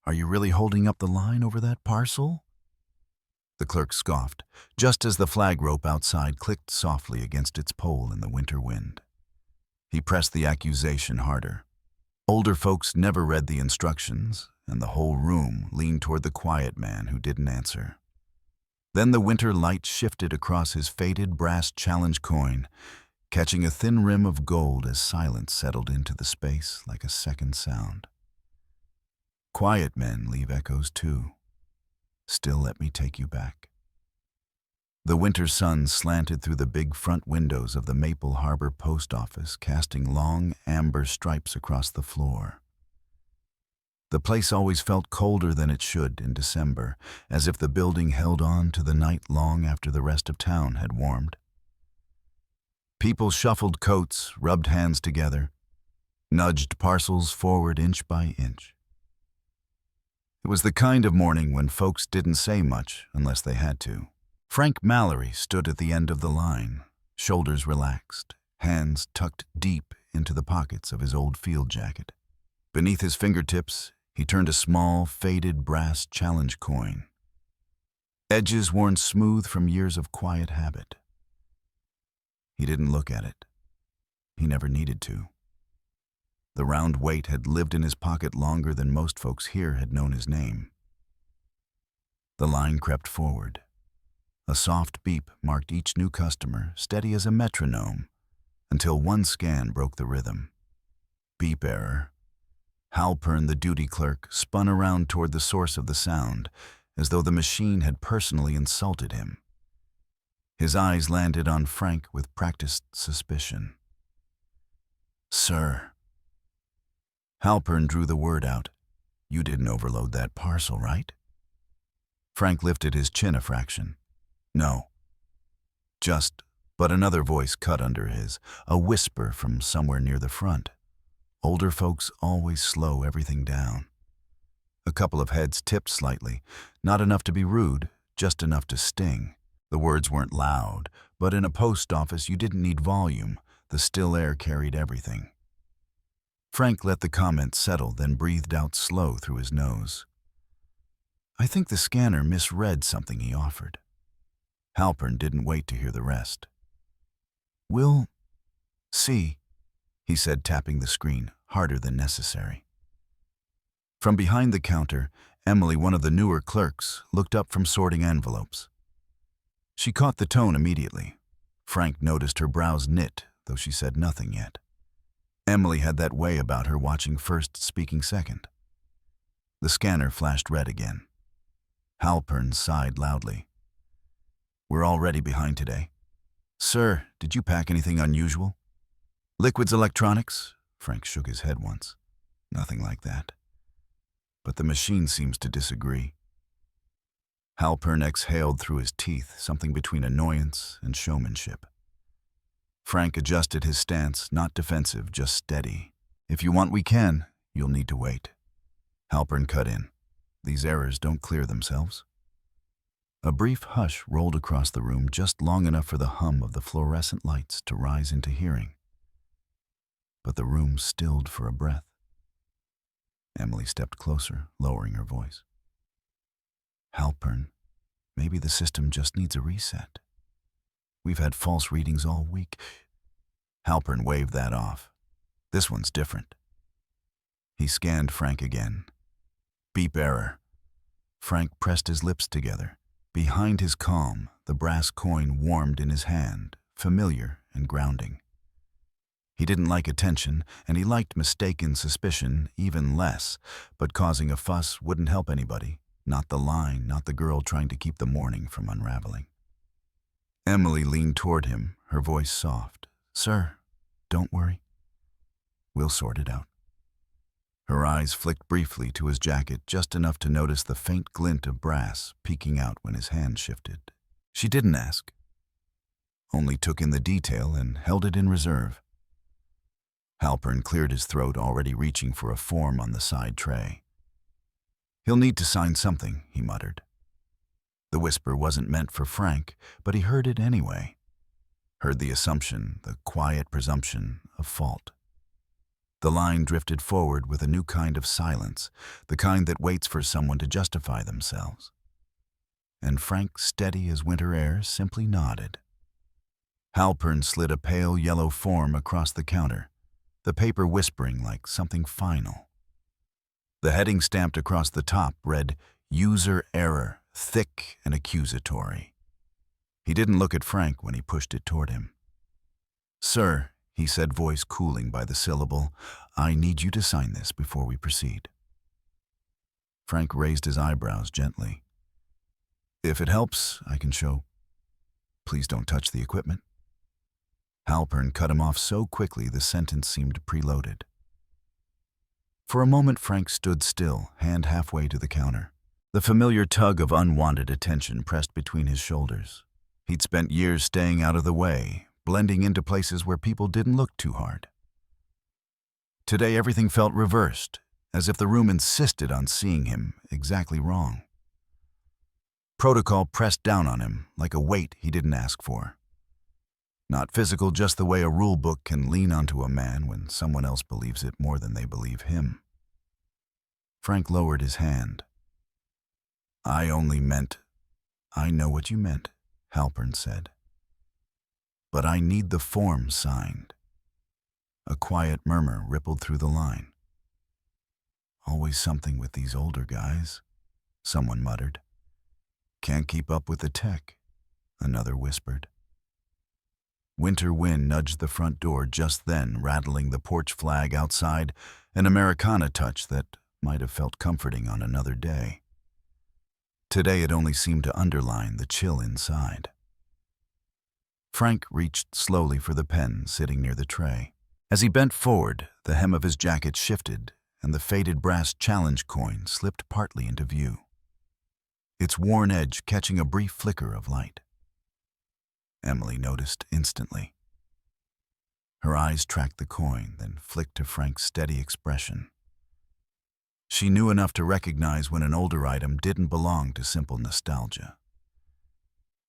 Are you really holding up the line over that parcel?" The clerk scoffed, just as the flag rope outside clicked softly against its pole in the winter wind. He pressed the accusation harder. Older folks never read the instructions, and the whole room leaned toward the quiet man who didn't answer. Then the winter light shifted across his faded brass challenge coin, catching a thin rim of gold as silence settled into the space like a second sound. Quiet men leave echoes too. Still let me take you back. The winter sun slanted through the big front windows of the Maple Harbor post office, casting long amber stripes across the floor. The place always felt colder than it should in December, as if the building held on to the night long after the rest of town had warmed. People shuffled coats, rubbed hands together, nudged parcels forward inch by inch. It was the kind of morning when folks didn't say much unless they had to. Frank Mallory stood at the end of the line, shoulders relaxed, hands tucked deep into the pockets of his old field jacket. Beneath his fingertips, he turned a small, faded brass challenge coin. Edges worn smooth from years of quiet habit. He didn't look at it. He never needed to. The round weight had lived in his pocket longer than most folks here had known his name. The line crept forward. A soft beep marked each new customer, steady as a metronome, until one scan broke the rhythm. Beep error. Halpern, the duty clerk, spun around toward the source of the sound, as though the machine had personally insulted him. His eyes landed on Frank with practiced suspicion. "Sir." Halpern drew the word out. "You didn't overload that parcel, right?" Frank lifted his chin a fraction. "No." But another voice cut under his, a whisper from somewhere near the front. Older folks always slow everything down. A couple of heads tipped slightly, not enough to be rude, just enough to sting. The words weren't loud, but in a post office you didn't need volume. The still air carried everything. Frank let the comment settle, then breathed out slow through his nose. "I think the scanner misread something he offered." Halpern didn't wait to hear the rest. "We'll see," he said, tapping the screen harder than necessary. From behind the counter, Emily, one of the newer clerks, looked up from sorting envelopes. She caught the tone immediately. Frank noticed her brows knit, though she said nothing yet. Emily had that way about her, watching first, speaking second. The scanner flashed red again. Halpern sighed loudly. "We're already behind today. Sir, did you pack anything unusual?" "Liquids electronics?" Frank shook his head once. "Nothing like that. But the machine seems to disagree." Halpern exhaled through his teeth, something between annoyance and showmanship. Frank adjusted his stance, not defensive, just steady. "If you want, we can. You'll need to wait." Halpern cut in. "These errors don't clear themselves." A brief hush rolled across the room, just long enough for the hum of the fluorescent lights to rise into hearing. But the room stilled for a breath. Emily stepped closer, lowering her voice. "Halpern, maybe the system just needs a reset. We've had false readings all week." Halpern waved that off. "This one's different." He scanned Frank again. Beep error. Frank pressed his lips together. Behind his calm, the brass coin warmed in his hand, familiar and grounding. He didn't like attention, and he liked mistaken suspicion even less, but causing a fuss wouldn't help anybody. Not the line, not the girl trying to keep the morning from unraveling. Emily leaned toward him, her voice soft. "Sir, don't worry. We'll sort it out." Her eyes flicked briefly to his jacket, just enough to notice the faint glint of brass peeking out when his hand shifted. She didn't ask, only took in the detail and held it in reserve. Halpern cleared his throat, already reaching for a form on the side tray. "He'll need to sign something," he muttered. The whisper wasn't meant for Frank, but he heard it anyway. Heard the assumption, the quiet presumption of fault. The line drifted forward with a new kind of silence, the kind that waits for someone to justify themselves. And Frank, steady as winter air, simply nodded. Halpern slid a pale yellow form across the counter, the paper whispering like something final. The heading stamped across the top read, "User Error," thick and accusatory. He didn't look at Frank when he pushed it toward him. "Sir," he said, voice cooling by the syllable, "I need you to sign this before we proceed." Frank raised his eyebrows gently. "If it helps, I can show. Please don't touch the equipment." Halpern cut him off so quickly the sentence seemed preloaded. For a moment Frank stood still, hand halfway to the counter. The familiar tug of unwanted attention pressed between his shoulders. He'd spent years staying out of the way, blending into places where people didn't look too hard. Today everything felt reversed, as if the room insisted on seeing him exactly wrong. Protocol pressed down on him like a weight he didn't ask for. Not physical, just the way a rule book can lean onto a man when someone else believes it more than they believe him. Frank lowered his hand. "I only meant—" "I know what you meant," Halpern said. "But I need the form signed." A quiet murmur rippled through the line. "Always something with these older guys," someone muttered. "Can't keep up with the tech," another whispered. Winter wind nudged the front door just then, rattling the porch flag outside, an Americana touch that might have felt comforting on another day. Today it only seemed to underline the chill inside. Frank reached slowly for the pen sitting near the tray. As he bent forward, the hem of his jacket shifted, and the faded brass challenge coin slipped partly into view, its worn edge catching a brief flicker of light. Emily noticed instantly. Her eyes tracked the coin, then flicked to Frank's steady expression. She knew enough to recognize when an older item didn't belong to simple nostalgia.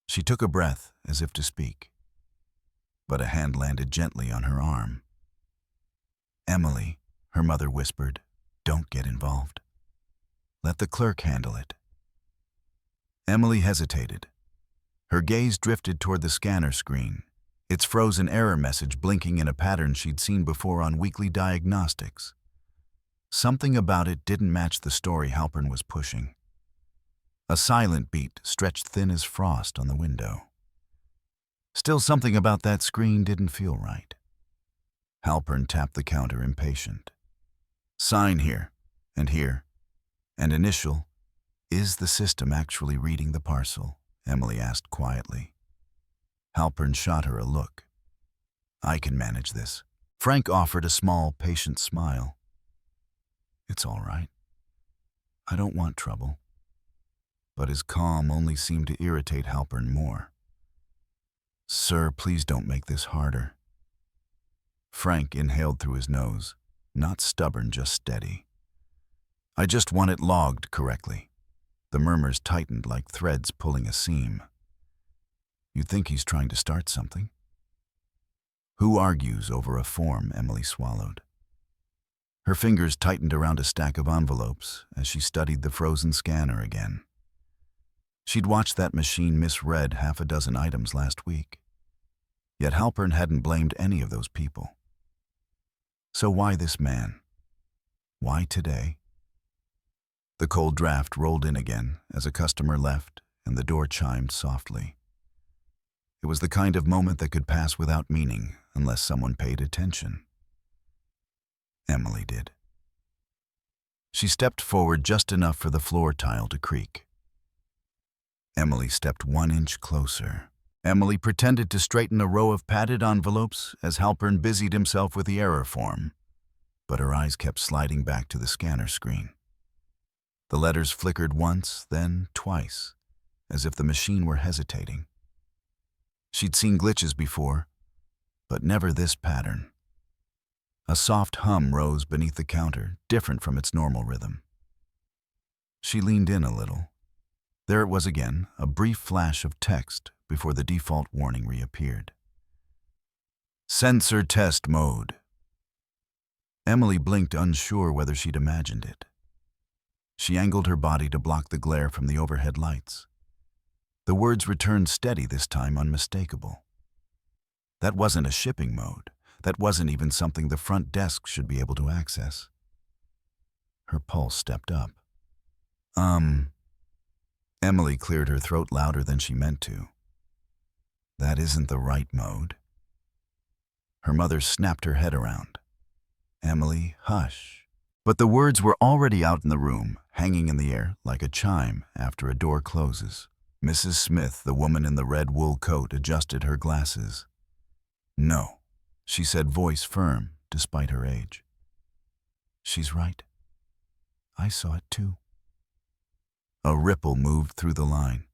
She took a breath as if to speak, but a hand landed gently on her arm. "Emily," her mother whispered, "don't get involved. Let the clerk handle it." Emily hesitated. Her gaze drifted toward the scanner screen, its frozen error message blinking in a pattern she'd seen before on weekly diagnostics. Something about it didn't match the story Halpern was pushing. A silent beat stretched thin as frost on the window. Still, something about that screen didn't feel right. Halpern tapped the counter, impatient. "Sign here, and here, and initial. Is the system actually reading the parcel?" Emily asked quietly. Halpern shot her a look. "I can manage this." Frank offered a small, patient smile. "It's all right. I don't want trouble." But his calm only seemed to irritate Halpern more. "Sir, please don't make this harder." Frank inhaled through his nose, not stubborn, just steady. "I just want it logged correctly." The murmurs tightened like threads pulling a seam. "You think he's trying to start something?" "Who argues over a form?" Emily swallowed. Her fingers tightened around a stack of envelopes as she studied the frozen scanner again. She'd watched that machine misread half a dozen items last week. Yet Halpern hadn't blamed any of those people. So why this man? Why today? The cold draft rolled in again as a customer left and the door chimed softly. It was the kind of moment that could pass without meaning unless someone paid attention. Emily did. She stepped forward just enough for the floor tile to creak. Emily stepped 1 inch closer. Emily pretended to straighten a row of padded envelopes as Halpern busied himself with the error form, but her eyes kept sliding back to the scanner screen. The letters flickered once, then twice, as if the machine were hesitating. She'd seen glitches before, but never this pattern. A soft hum rose beneath the counter, different from its normal rhythm. She leaned in a little. There it was again, a brief flash of text before the default warning reappeared. "Sensor test mode." Emily blinked, unsure whether she'd imagined it. She angled her body to block the glare from the overhead lights. The words returned steady this time, unmistakable. That wasn't a shipping mode. That wasn't even something the front desk should be able to access. Her pulse stepped up. Emily cleared her throat louder than she meant to. That isn't the right mode. Her mother snapped her head around. Emily, hush. But the words were already out in the room, hanging in the air like a chime after a door closes. Mrs. Smith, the woman in the red wool coat, adjusted her glasses. No, she said, voice firm despite her age. She's right. I saw it too. A ripple moved through the line.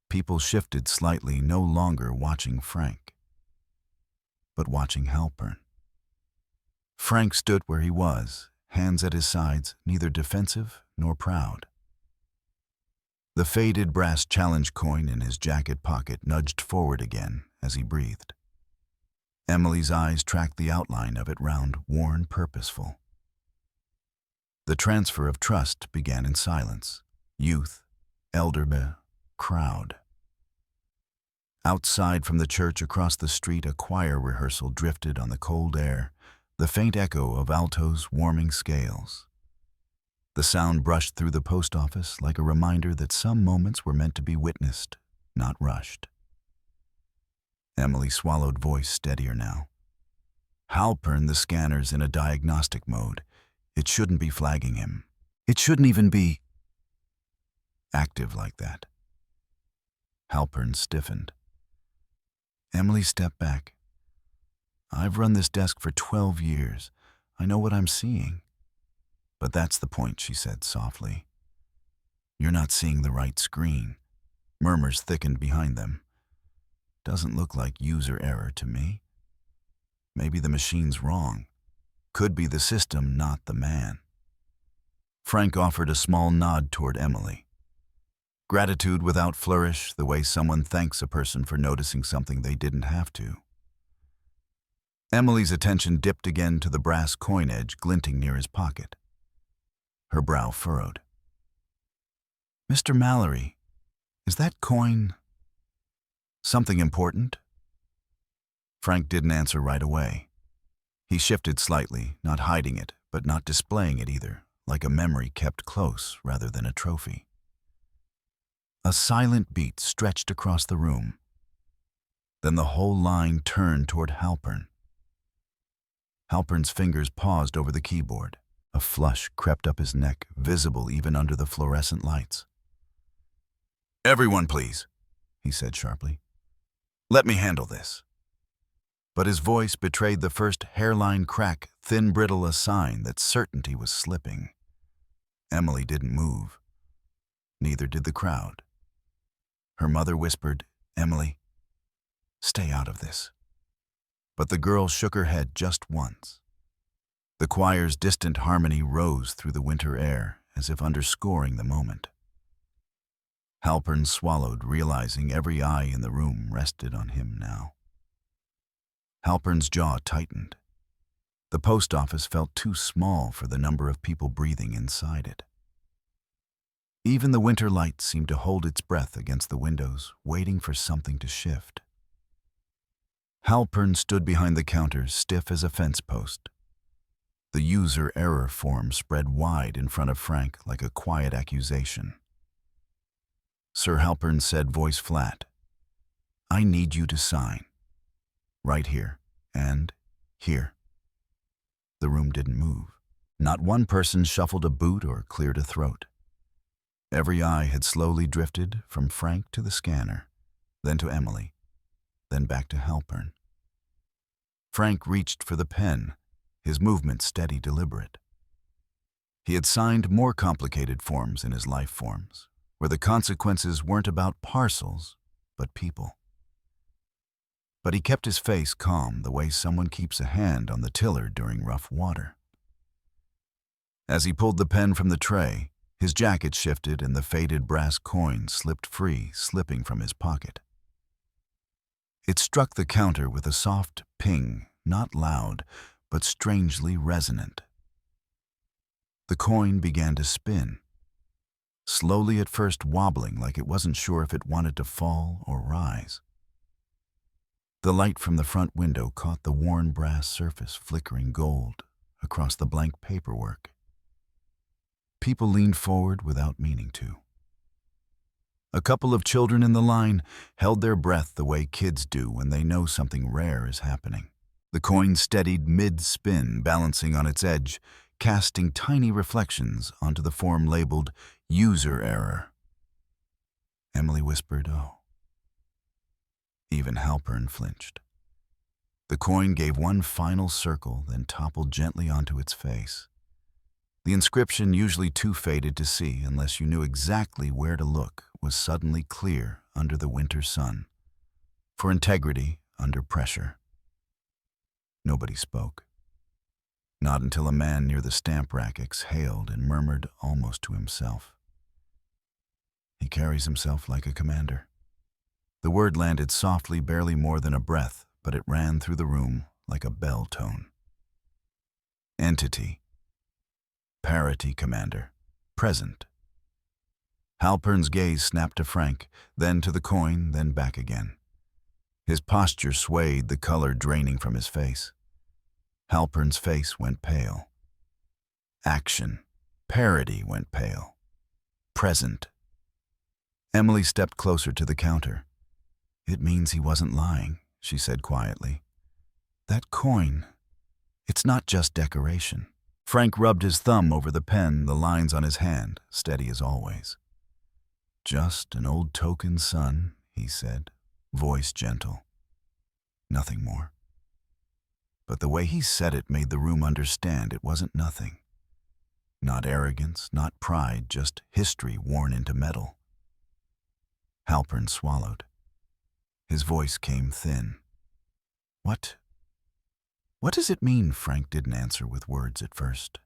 People shifted slightly, no longer watching Frank, but watching Halpern. Frank stood where he was, hands at his sides, neither defensive nor proud. The faded brass challenge coin in his jacket pocket nudged forward again as he breathed. Emily's eyes tracked the outline of it, round, worn, purposeful. The transfer of trust began in silence. Youth, elderbe, crowd. Outside from the church across the street, a choir rehearsal drifted on the cold air, the faint echo of altos warming scales. The sound brushed through the post office like a reminder that some moments were meant to be witnessed, not rushed. Emily swallowed, voice steadier now. Halpern, the scanner's in a diagnostic mode. It shouldn't be flagging him. It shouldn't even be active like that. Halpern stiffened. Emily stepped back. I've run this desk for 12 years. I know what I'm seeing. But that's the point, she said softly. You're not seeing the right screen. Murmurs thickened behind them. Doesn't look like user error to me. Maybe the machine's wrong. Could be the system, not the man. Frank offered a small nod toward Emily. Gratitude without flourish, the way someone thanks a person for noticing something they didn't have to. Emily's attention dipped again to the brass coin edge glinting near his pocket. Her brow furrowed. Mr. Mallory, is that coin something important? Frank didn't answer right away. He shifted slightly, not hiding it, but not displaying it either, like a memory kept close rather than a trophy. A silent beat stretched across the room. Then the whole line turned toward Halpern. Halpern's fingers paused over the keyboard. A flush crept up his neck, visible even under the fluorescent lights. Everyone, please, he said sharply. Let me handle this. But his voice betrayed the first hairline crack, thin brittle, a sign that certainty was slipping. Emily didn't move. Neither did the crowd. Her mother whispered, Emily, stay out of this. But the girl shook her head just once. The choir's distant harmony rose through the winter air, as if underscoring the moment. Halpern swallowed, realizing every eye in the room rested on him now. Halpern's jaw tightened. The post office felt too small for the number of people breathing inside it. Even the winter light seemed to hold its breath against the windows, waiting for something to shift. Halpern stood behind the counter, stiff as a fence post. The user error form spread wide in front of Frank like a quiet accusation. Sir Halpern said, voice flat, I need you to sign. Right here and here. The room didn't move. Not one person shuffled a boot or cleared a throat. Every eye had slowly drifted from Frank to the scanner, then to Emily, then back to Halpern. Frank reached for the pen, his movement steady, deliberate. He had signed more complicated forms in his life forms, where the consequences weren't about parcels, but people. But he kept his face calm, the way someone keeps a hand on the tiller during rough water. As he pulled the pen from the tray, his jacket shifted and the faded brass coin slipped free, slipping from his pocket. It struck the counter with a soft ping, not loud, but strangely resonant. The coin began to spin, slowly at first wobbling like it wasn't sure if it wanted to fall or rise. The light from the front window caught the worn brass surface flickering gold across the blank paperwork. People leaned forward without meaning to. A couple of children in the line held their breath the way kids do when they know something rare is happening. The coin steadied mid-spin, balancing on its edge, casting tiny reflections onto the form labeled user error. Emily whispered, "Oh." Even Halpern flinched. The coin gave one final circle, then toppled gently onto its face. The inscription, usually too faded to see unless you knew exactly where to look, was suddenly clear under the winter sun. For integrity under pressure. Nobody spoke. Not until a man near the stamp rack exhaled and murmured almost to himself. "He carries himself like a commander." The word landed softly, barely more than a breath, but it ran through the room like a bell tone. Entity. Parity commander. Present. Halpern's gaze snapped to Frank, then to the coin, then back again. His posture swayed, the color draining from his face. Halpern's face went pale. Action. Parity went pale. Present. Emily stepped closer to the counter. "It means he wasn't lying," she said quietly. "That coin, it's not just decoration." Frank rubbed his thumb over the pen, the lines on his hand, steady as always. "Just an old token, son," he said, voice gentle. Nothing more. But the way he said it made the room understand it wasn't nothing. Not arrogance, not pride, just history worn into metal. Halpern swallowed. His voice came thin. What does it mean?" Frank didn't answer with words at first.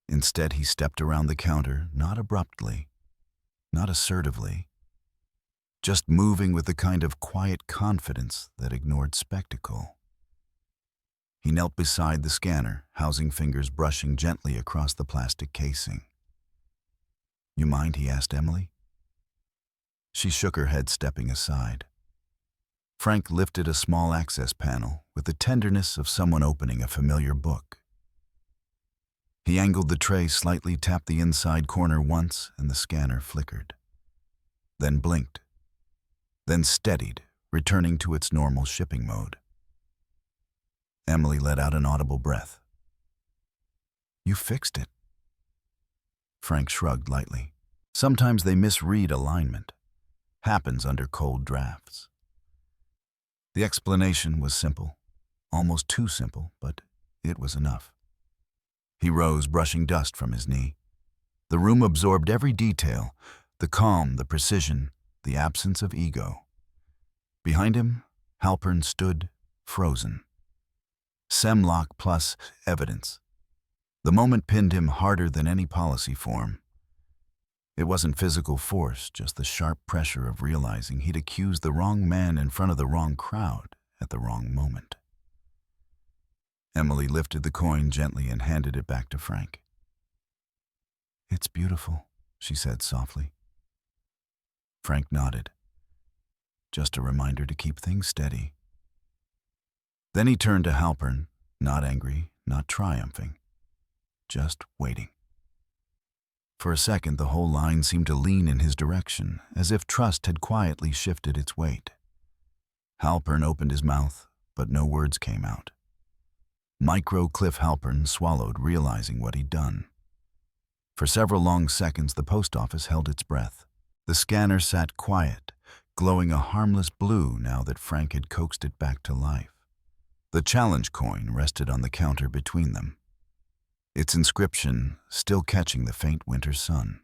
Instead, he stepped around the counter, not abruptly, not assertively, just moving with the kind of quiet confidence that ignored spectacle. He knelt beside the scanner, housing fingers brushing gently across the plastic casing. "You mind?" he asked Emily. She shook her head, stepping aside. Frank lifted a small access panel with the tenderness of someone opening a familiar book. He angled the tray slightly, tapped the inside corner once, and the scanner flickered. Then blinked. Then steadied, returning to its normal shipping mode. Emily let out an audible breath. "You fixed it." Frank shrugged lightly. Sometimes they misread alignment. Happens under cold drafts. The explanation was simple, almost too simple, but it was enough. He rose, brushing dust from his knee. The room absorbed every detail, the calm, the precision, the absence of ego. Behind him, Halpern stood, frozen. Semlock plus evidence. The moment pinned him harder than any policy form. It wasn't physical force, just the sharp pressure of realizing he'd accused the wrong man in front of the wrong crowd at the wrong moment. Emily lifted the coin gently and handed it back to Frank. "It's beautiful," she said softly. Frank nodded. Just a reminder to keep things steady. Then he turned to Halpern, not angry, not triumphing, just waiting. For a second, the whole line seemed to lean in his direction, as if trust had quietly shifted its weight. Halpern opened his mouth, but no words came out. Micro Cliff Halpern swallowed, realizing what he'd done. For several long seconds, the post office held its breath. The scanner sat quiet, glowing a harmless blue now that Frank had coaxed it back to life. The challenge coin rested on the counter between them, its inscription still catching the faint winter sun.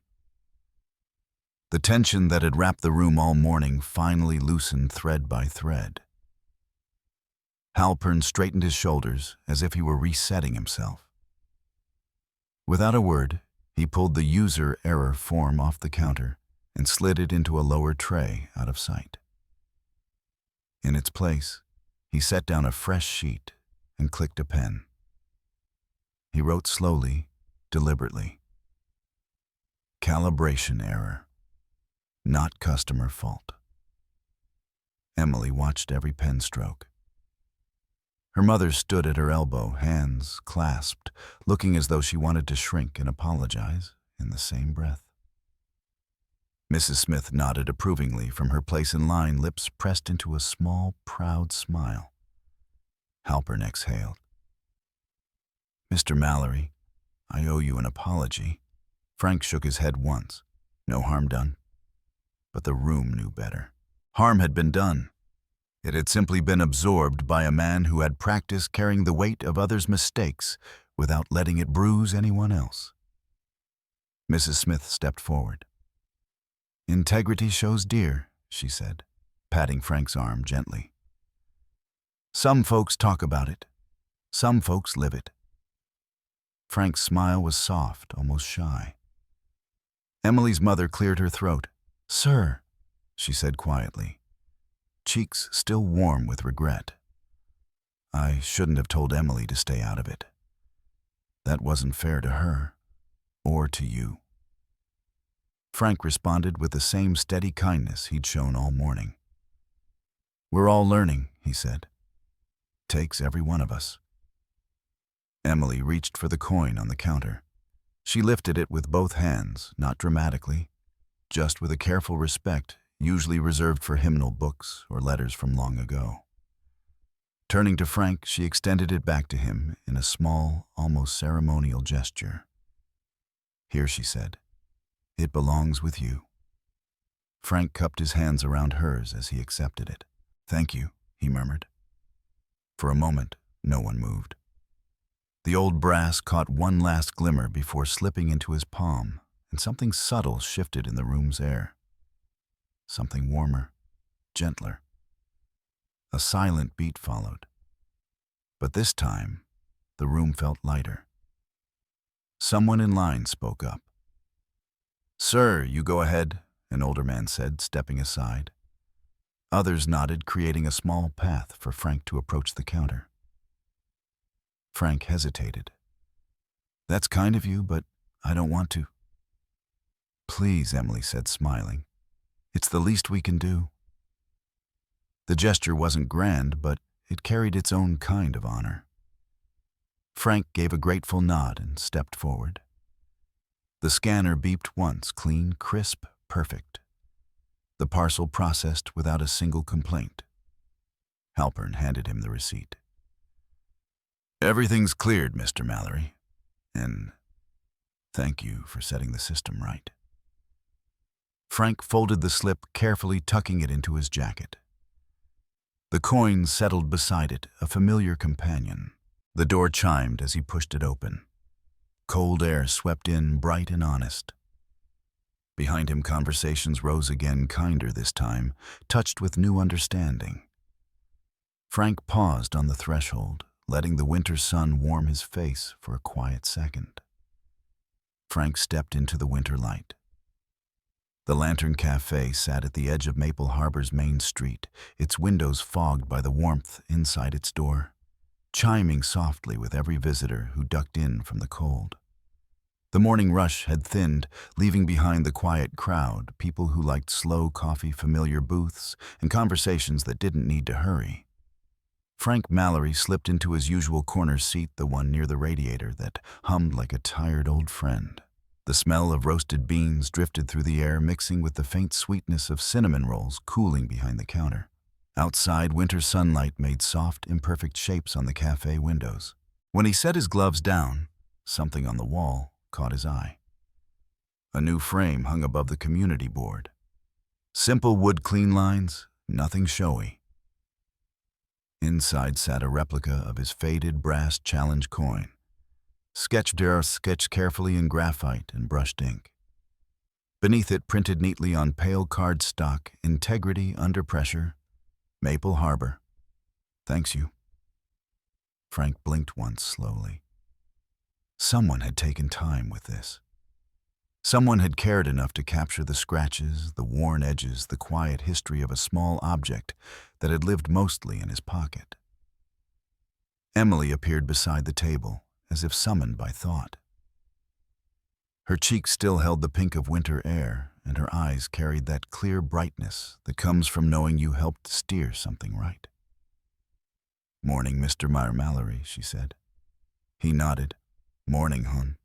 The tension that had wrapped the room all morning finally loosened thread by thread. Halpern straightened his shoulders as if he were resetting himself. Without a word, he pulled the user error form off the counter and slid it into a lower tray out of sight. In its place, he set down a fresh sheet and clicked a pen. He wrote slowly, deliberately. Calibration error. Not customer fault. Emily watched every pen stroke. Her mother stood at her elbow, hands clasped, looking as though she wanted to shrink and apologize in the same breath. Mrs. Smith nodded approvingly from her place in line, lips pressed into a small, proud smile. Halpern exhaled. Mr. Mallory, I owe you an apology. Frank shook his head once. No harm done. But the room knew better. Harm had been done. It had simply been absorbed by a man who had practiced carrying the weight of others' mistakes without letting it bruise anyone else. Mrs. Smith stepped forward. Integrity shows dear, she said, patting Frank's arm gently. Some folks talk about it. Some folks live it. Frank's smile was soft, almost shy. Emily's mother cleared her throat. Sir, she said quietly, cheeks still warm with regret. I shouldn't have told Emily to stay out of it. That wasn't fair to her, or to you. Frank responded with the same steady kindness he'd shown all morning. We're all learning, he said. Takes every one of us. Emily reached for the coin on the counter. She lifted it with both hands, not dramatically, just with a careful respect usually reserved for hymnal books or letters from long ago. Turning to Frank, she extended it back to him in a small, almost ceremonial gesture. Here, she said, it belongs with you. Frank cupped his hands around hers as he accepted it. Thank you, he murmured. For a moment, no one moved. The old brass caught one last glimmer before slipping into his palm, and something subtle shifted in the room's air. Something warmer, gentler. A silent beat followed. But this time, the room felt lighter. Someone in line spoke up. Sir, you go ahead, an older man said, stepping aside. Others nodded, creating a small path for Frank to approach the counter. Frank hesitated. That's kind of you, but I don't want to. Please, Emily said, smiling. It's the least we can do. The gesture wasn't grand, but it carried its own kind of honor. Frank gave a grateful nod and stepped forward. The scanner beeped once, clean, crisp, perfect. The parcel processed without a single complaint. Halpern handed him the receipt. Everything's cleared, Mr. Mallory, and thank you for setting the system right. Frank folded the slip, carefully tucking it into his jacket. The coin settled beside it, a familiar companion. The door chimed as he pushed it open. Cold air swept in, bright and honest. Behind him, conversations rose again, kinder this time, touched with new understanding. Frank paused on the threshold, letting the winter sun warm his face for a quiet second. Frank stepped into the winter light. The Lantern Cafe sat at the edge of Maple Harbor's main street, its windows fogged by the warmth inside its door, chiming softly with every visitor who ducked in from the cold. The morning rush had thinned, leaving behind the quiet crowd, people who liked slow coffee, familiar booths, and conversations that didn't need to hurry. Frank Mallory slipped into his usual corner seat, the one near the radiator that hummed like a tired old friend. The smell of roasted beans drifted through the air, mixing with the faint sweetness of cinnamon rolls cooling behind the counter. Outside, winter sunlight made soft, imperfect shapes on the cafe windows. When he set his gloves down, something on the wall caught his eye. A new frame hung above the community board. Simple wood clean lines, nothing showy. Inside sat a replica of his faded brass challenge coin, sketched carefully in graphite and brushed ink. Beneath it, printed neatly on pale cardstock, integrity under pressure, Maple Harbor. Thanks you. Frank blinked once slowly. Someone had taken time with this. Someone had cared enough to capture the scratches, the worn edges, the quiet history of a small object that had lived mostly in his pocket. Emily appeared beside the table, as if summoned by thought. Her cheeks still held the pink of winter air, and her eyes carried that clear brightness that comes from knowing you helped steer something right. "Morning, Mr. Mallory," she said. He nodded. "Morning, hon."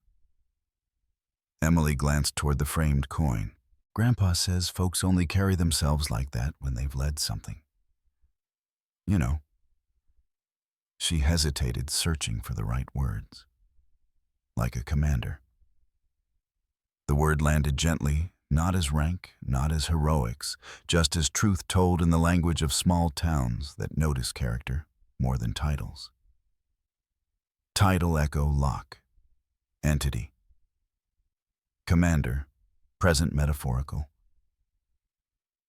Emily glanced toward the framed coin. "Grandpa says folks only carry themselves like that when they've led something. You know." She hesitated, searching for the right words. "Like a commander." The word landed gently, not as rank, not as heroics, just as truth told in the language of small towns that notice character more than titles. Title echo lock. Entity. Commander. Present metaphorical.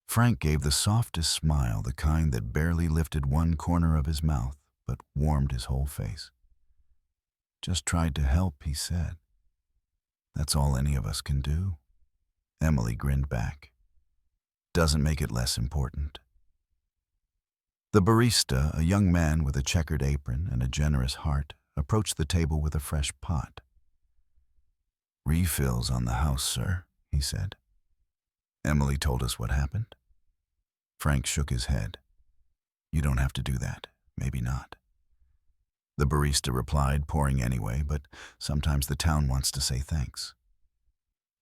Frank gave the softest smile, the kind that barely lifted one corner of his mouth, but warmed his whole face. "Just tried to help," he said. "That's all any of us can do." Emily grinned back. "Doesn't make it less important." The barista, a young man with a checkered apron and a generous heart, approached the table with a fresh pot. "Refills on the house, sir," he said. Emily told us what happened. Frank shook his head. "You don't have to do that. Maybe not." The barista replied, pouring anyway, but sometimes the town wants to say thanks.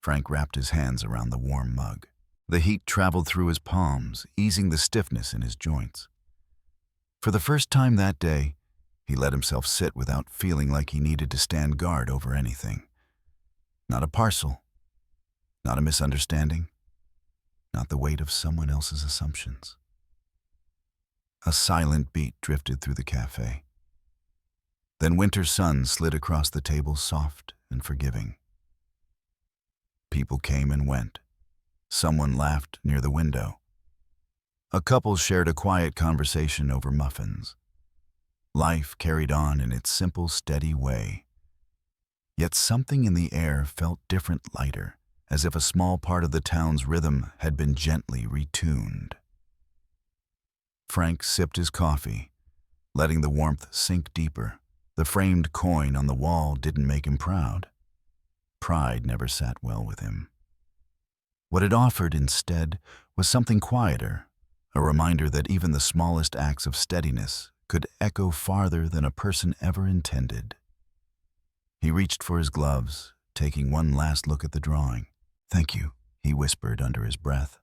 Frank wrapped his hands around the warm mug. The heat traveled through his palms, easing the stiffness in his joints. For the first time that day, he let himself sit without feeling like he needed to stand guard over anything. Not a parcel, not a misunderstanding, not the weight of someone else's assumptions. A silent beat drifted through the cafe. Then winter sun slid across the table, soft and forgiving. People came and went. Someone laughed near the window. A couple shared a quiet conversation over muffins. Life carried on in its simple, steady way. Yet something in the air felt different, lighter, as if a small part of the town's rhythm had been gently retuned. Frank sipped his coffee, letting the warmth sink deeper. The framed coin on the wall didn't make him proud. Pride never sat well with him. What it offered instead was something quieter, a reminder that even the smallest acts of steadiness could echo farther than a person ever intended. He reached for his gloves, taking one last look at the drawing. "Thank you," he whispered under his breath.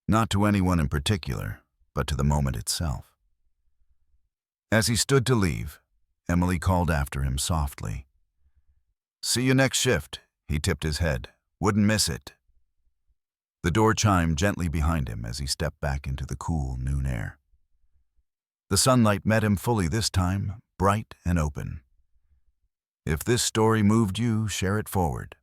Not to anyone in particular, but to the moment itself. As he stood to leave, Emily called after him softly. "See you next shift," he tipped his head. "Wouldn't miss it." The door chimed gently behind him as he stepped back into the cool noon air. The sunlight met him fully this time, bright and open. If this story moved you, share it forward.